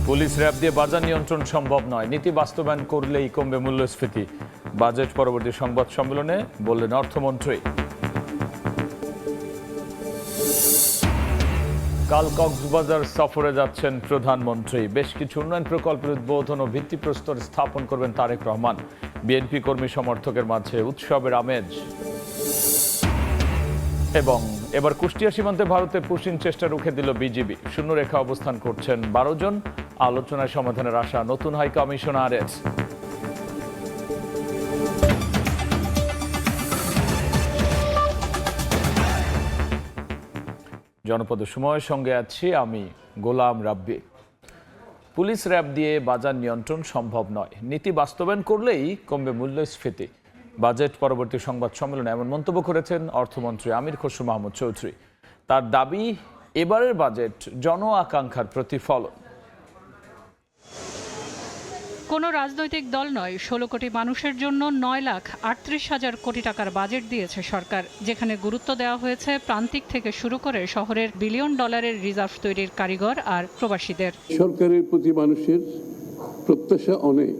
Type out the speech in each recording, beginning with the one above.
Police RAB দিয়ে বাজার নিয়ন্ত্রণ সম্ভব নয়, নীতি বাস্তবায়ন করলেই কমবে মূল্যস্ফীতি। বাজেট পরবর্তী সংবাদ সম্মেলনে বললেন অর্থমন্ত্রী। কাল কক্সবাজার সফরে যাচ্ছেন প্রধানমন্ত্রী। বেশ কিছু উন্নয়ন প্রকল্পের উদ্বোধন ও ভিত্তিপ্রস্তর স্থাপন করবেন তারেক রহমান। বিএনপি কর্মী সমর্থকের মাঝে উৎসবের আমেজ। এবং এবার কুষ্টিয়া সীমান্তে ভারতের পুশিং চেষ্টা রুখে দিল বিজিবি। শূন্যরেখা অবস্থান করছেন 12 জন। আলোচনায় সমাধানের আশা নতুন হাই কমিশনারের। জনপদের সময়ের সঙ্গে আছি আমি গোলাম রাব্বি। পুলিশ র্যাব দিয়ে বাজার নিয়ন্ত্রণ সম্ভব নয়, নীতি বাস্তবায়ন করলেই কমবে মূল্যস্ফীতি। বাজেট পরবর্তী সংবাদ সম্মেলনে এমন মন্তব্য করেছেন অর্থমন্ত্রী আমির খসরু মাহমুদ চৌধুরী। তার দাবি, এবারের বাজেট জন আকাঙ্ক্ষার প্রতিফলন। কোনো রাজনৈতিক দল নয়, 16 কোটি মানুষের জন্য 9,38,000 কোটি টাকার বাজেট দিয়েছে সরকার, যেখানে গুরুত্ব দেওয়া হয়েছে প্রান্তিক থেকে শুরু করে শহরের বিলিয়ন ডলারের রিজার্ভ তৈরির কারিগর আর প্রবাসীদের। সরকারের প্রতি মানুষের প্রত্যাশা অনেক,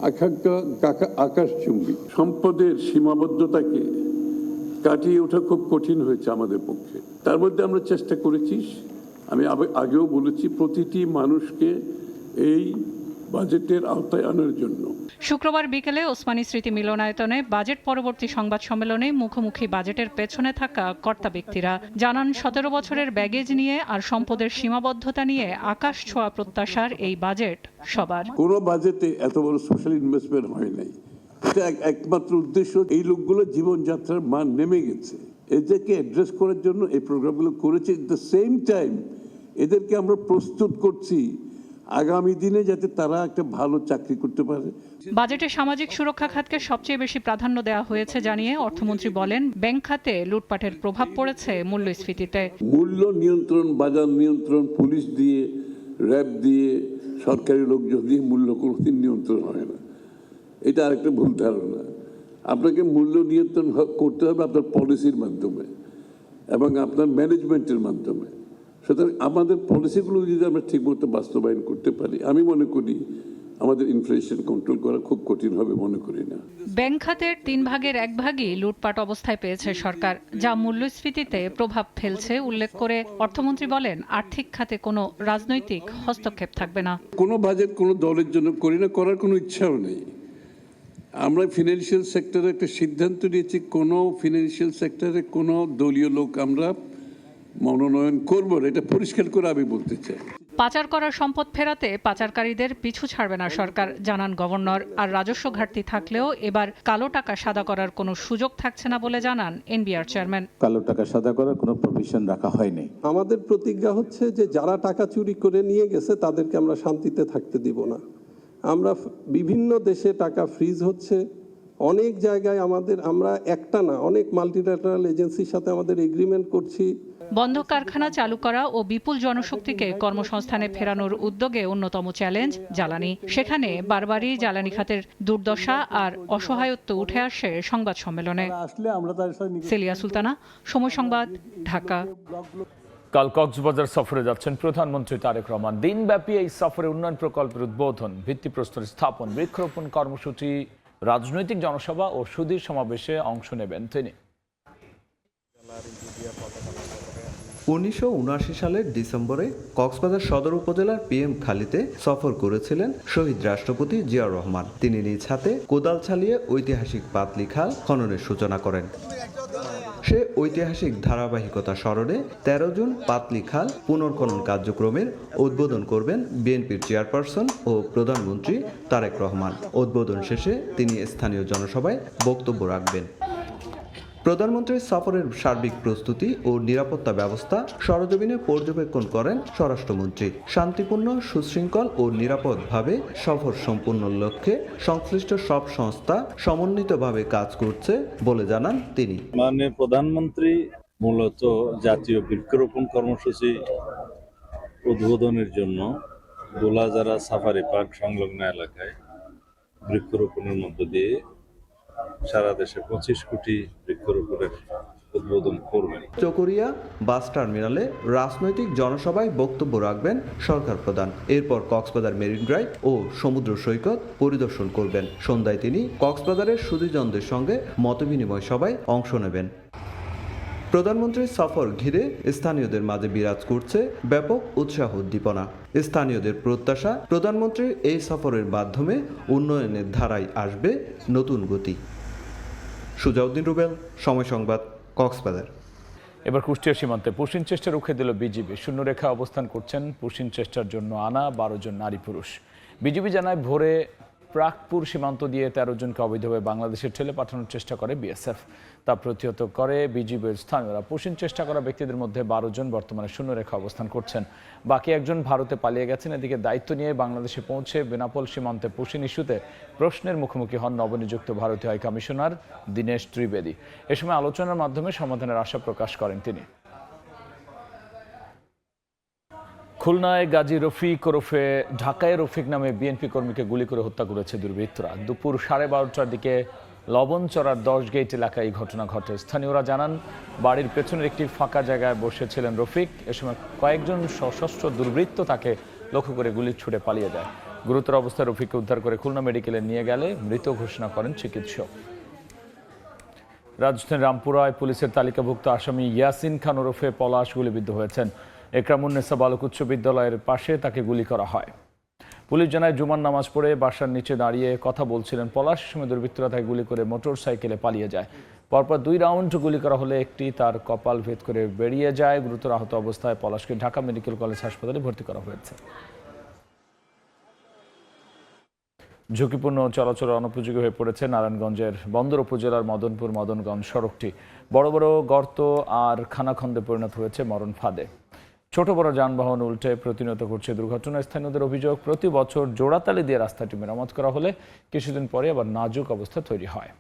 আকাঙ্ক্ষা আকাশচুম্বী। সম্পদের সীমাবদ্ধতাকে কাটিয়ে ওঠা খুব কঠিন হয়েছে আমাদের পক্ষে। তার মধ্যে আমরা চেষ্টা করেছি, আমি আগেও বলেছি, প্রতিটি মানুষকে এই বাজেটের আওতায় আনার জন্য। শুক্রবার বিকেলে ওসমানী স্মৃতি মিলনায়তনে বাজেট পরবর্তী সংবাদ সম্মেলনে মুখোমুখি বাজেটের পেছনে থাকা কর্তা ব্যক্তিরা জানান, 17 বছরের ব্যাগেজ নিয়ে আর সম্পদের সীমাবদ্ধতা নিয়ে আকাশ ছোঁয়া প্রত্যাশার এই বাজেট সবার। কোনো বাজেটে এত বড় সোশ্যাল ইনভেস্টমেন্ট হয় নাই। এটা একমাত্র উদ্দেশ্য, এই লোকগুলোর জীবনযাত্রার মান নেমে গেছে, এদেরকে অ্যাড্রেস করার জন্য এই প্রোগ্রামগুলো করেছে। এট দ্য সেম টাইম এদেরকে আমরা প্রস্তুত করছি আগামী দিনে যাতে তারা একটা ভালো চাকরি করতে পারে। বাজেটে সামাজিক সুরক্ষা খাতকে সবচেয়ে বেশি প্রাধান্য দেওয়া হয়েছে জানিয়ে অর্থমন্ত্রী বলেন, ব্যাংক খাতে লুটপাটের প্রভাব পড়েছে মূল্যস্ফীতিতে। মূল্য নিয়ন্ত্রণ, বাজার নিয়ন্ত্রণ, পুলিশ দিয়ে, র্যাব দিয়ে, সরকারি লোকজন দিয়ে মূল্য কোনোদিন নিয়ন্ত্রণ হয় না। এটা আরেকটা ভুল ধারণা। আপনাকে মূল্য নিয়ন্ত্রণ করতে হবে আপনার পলিসির মাধ্যমে এবং আপনার ম্যানেজমেন্টের মাধ্যমে। সুতরাং আমাদের পলিসিগুলো যদি আমরা ঠিকমতো বাস্তবায়ন করতে পারি, আমি মনে করি আমাদের ইনফ্লেশন কন্ট্রোল করা খুব কঠিন হবে মনে করি না। ব্যাংক খাতের 3 ভাগের 1 ভাগই লুটপাট অবস্থায় পেয়েছে সরকার, যা মূল্যস্ফীতিতে প্রভাব ফেলছে উল্লেখ করে অর্থমন্ত্রী বলেন, আর্থিক খাতে কোনো রাজনৈতিক হস্তক্ষেপ থাকবে না। কোনো বাজেট কোনো দলের জন্য করি না, করার কোনো ইচ্ছাও নেই। আমরা ফিনান্সিয়াল সেক্টরে একটা সিদ্ধান্ত নিয়েছি, কোনো ফিনান্সিয়াল সেক্টরে কোনো দলীয় লোক আমরা মনোনয়ন করব না, এটা পরিষ্কার করে আমি বলতে চাই। পাচার করার সম্পদ ফেরাতে পাচারকারীদের পিছু ছাড়বে না সরকার, জানান গভর্নর। আর রাজস্ব ঘাটতি থাকলেও এবার কালো টাকা সাদা করার কোনো সুযোগ থাকছে না বলে জানান এনবিআর চেয়ারম্যান। কালো টাকা সাদা করার কোনো প্রভিশন রাখা হয়নি। আমাদের প্রতিজ্ঞা হচ্ছে যে যারা টাকা চুরি করে নিয়ে গেছে তাদেরকে আমরা শান্তিতে থাকতে দিব না। আমরা বিভিন্ন দেশে টাকা ফ্রিজ হচ্ছে, অনেক জায়গায় আমরা একটা না অনেক মাল্টিল্যাটারাল এজেন্সির সাথে আমাদের এগ্রিমেন্ট করছি। বন্ধ কারখানা চালু করা ও বিপুল জনশক্তিকে কর্মসংস্থানে ফেরানোর উদ্যোগে অন্যতম চ্যালেঞ্জ জ্বালানি। সেখানে বারবারই জ্বালানি খাতের দুর্দশা আর অসহায়ত্ব উঠে আসে সংবাদ সম্মেলনে। সেলিয়া সুলতানা, সময় সংবাদ, ঢাকা। কাল কক্সবাজার সফরে যাচ্ছেন প্রধানমন্ত্রী তারেক রহমান। দিনব্যাপী এই সফরে উন্নয়ন প্রকল্পের উদ্বোধন, ভিত্তিপ্রস্তর স্থাপন, বৃক্ষরোপণ কর্মসূচি, রাজনৈতিক জনসভা ও সুধীর সমাবেশে অংশ নেবেন তিনি। 1979 সালের ডিসেম্বরে কক্সবাজার সদর উপজেলার PM খালিতে সফর করেছিলেন শহীদ রাষ্ট্রপতি জিয়াউর রহমান। তিনি নিজ হাতে কোদাল চালিয়ে ঐতিহাসিক পাতলি খাল খননের সূচনা করেন। সে ঐতিহাসিক ধারাবাহিকতা স্মরণে 13 জুন পাতলি খাল পুনর্খনন কার্যক্রমের উদ্বোধন করবেন বিএনপির চেয়ারপারসন ও প্রধানমন্ত্রী তারেক রহমান। উদ্বোধন শেষে তিনি স্থানীয় জনসভায় বক্তব্য রাখবেন। প্রধানমন্ত্রীর সফরের সার্বিক প্রস্তুতি ও নিরাপত্তা ব্যবস্থা সরেজমিনে পর্যবেক্ষণ করেন স্বরাষ্ট্রমন্ত্রী। শান্তিপূর্ণ, সুশৃঙ্খল ও নিরাপদভাবে সফর সম্পূর্ণ লক্ষ্যে সংশ্লিষ্ট সব সংস্থা সমন্বিতভাবে কাজ করছে বলে জানান তিনি। মাননীয় প্রধানমন্ত্রী মূলত জাতীয় বৃক্ষরোপণ কর্মসূচি উদ্বোধনের জন্য গোলাজারা সাফারি পার্ক সংলগ্ন এলাকায় বৃক্ষরোপণের মধ্য দিয়ে সারা দেশে 25 কোটি বৃক্ষরোপণের উদ্বোধন করবেন। চকরিয়া বাস টার্মিনালে রাজনৈতিক জনসভায় বক্তব্য রাখবেন সরকার প্রধান। এরপর কক্সবাজার মেরিন ড্রাইভ ও সমুদ্র সৈকত পরিদর্শন করবেন। সন্ধ্যায় তিনি কক্সবাজারের সুধীজনদের সঙ্গে মতবিনিময় সভায় অংশ নেবেন। প্রধানমন্ত্রীর সফর ঘিরে স্থানীয়দের মাঝে বিরাজ করছে ব্যাপক উৎসাহ উদ্দীপনা। স্থানীয়দের প্রত্যাশা, প্রধানমন্ত্রীর এই সফরের মাধ্যমে উন্নয়নের ধারায় আসবে নতুন গতি। সুজাউদ্দিন রুবেল, সময় সংবাদ, কক্সবাজার। এবার কুষ্টিয়া সীমান্তে পুশিন চেষ্টা রুখে দিল বিজিবি। শূন্যরেখা অবস্থান করছেন পুশিন চেষ্টার জন্য আনা 12 জন নারী পুরুষ। বিজিবি জানায় ভোরে প্রাকপুর সীমান্ত দিয়ে 13 জনকে অবৈধভাবে বাংলাদেশে ঠেলে পাঠানোর চেষ্টা করে বিএসএফ। তা প্রতিহত করে বিজিবির স্থানীয়রা। পুশিন চেষ্টা করা ব্যক্তিদের মধ্যে 12 জন বর্তমানে শূন্যরেখা অবস্থান করছেন। বাকি একজন ভারতে পালিয়ে গেছেন। এদিকে দায়িত্ব নিয়ে বাংলাদেশে পৌঁছে বেনাপোল সীমান্তে পুশিন ইস্যুতে প্রশ্নের মুখোমুখি হন নবনিযুক্ত ভারতীয় হাই কমিশনার দীনেশ ত্রিবেদী। এ সময় আলোচনার মাধ্যমে সমাধানের আশা প্রকাশ করেন তিনি। খুলনায় গাজী রফিক ওরফে ঢাকায় রফিক নামে বিএনপি কর্মীকে গুলি করে হত্যা করেছে দুর্বৃত্তরা। দুপুর 12:30টার দিকে লবণচড়ার 10 গেট এলাকায় এই ঘটনা ঘটে। স্থানীয়রা জানান, বাড়ির পেছনের একটি ফাঁকা জায়গায় বসেছিলেন রফিক। এ সময় কয়েকজন সশস্ত্র দুর্বৃত্ত তাকে লক্ষ্য করে গুলি ছুড়ে পালিয়ে যায়। গুরুতর অবস্থায় রফিককে উদ্ধার করে খুলনা মেডিকেলে নিয়ে গেলে মৃত ঘোষণা করেন চিকিৎসক। রাজধানীর রামপুরায় পুলিশের তালিকাভুক্ত আসামি ইয়াসিন খান ওরফে পলাশ গুলিবিদ্ধ হয়েছেন। একরামুন্নেসা বালক উচ্চ বিদ্যালয়ের পাশে তাকে গুলি করা হয়। পুলিশ জানায়, জুমার নামাজ পড়ে বাসার নিচে দাঁড়িয়ে কথা বলছিলেন পলাশ। সময় দুর্বৃত্তরা তাকে গুলি করে মোটর সাইকেলে পালিয়ে যায়। পরপর 2 রাউন্ড গুলি করা হলে একটি তার কপাল ভেদ করে বেরিয়ে যায়। গুরুতর আহত অবস্থায় পলাশকে ঢাকা মেডিকেল কলেজ হাসপাতালে ভর্তি করা হয়েছে। ঝুঁকিপূর্ণ চলাচল অনুপযোগী হয়ে পড়েছে নারায়ণগঞ্জের বন্দর উপজেলার মদনপুর মদনগঞ্জ সড়কটি। বড় বড় গর্ত আর খানাখন্দে পরিণত হয়েছে মরণ ফাঁদে। ছোট বড় যানবাহন উল্টে প্রতিনিয়ত ঘটছে দুর্ঘটনা। স্থানীয়দের অভিযোগ, প্রতি বছর জোড়াতালি দিয়ে রাস্তাটি মেরামত করা হলে কিছুদিন পরে আবার নাজুক অবস্থা তৈরি হয়।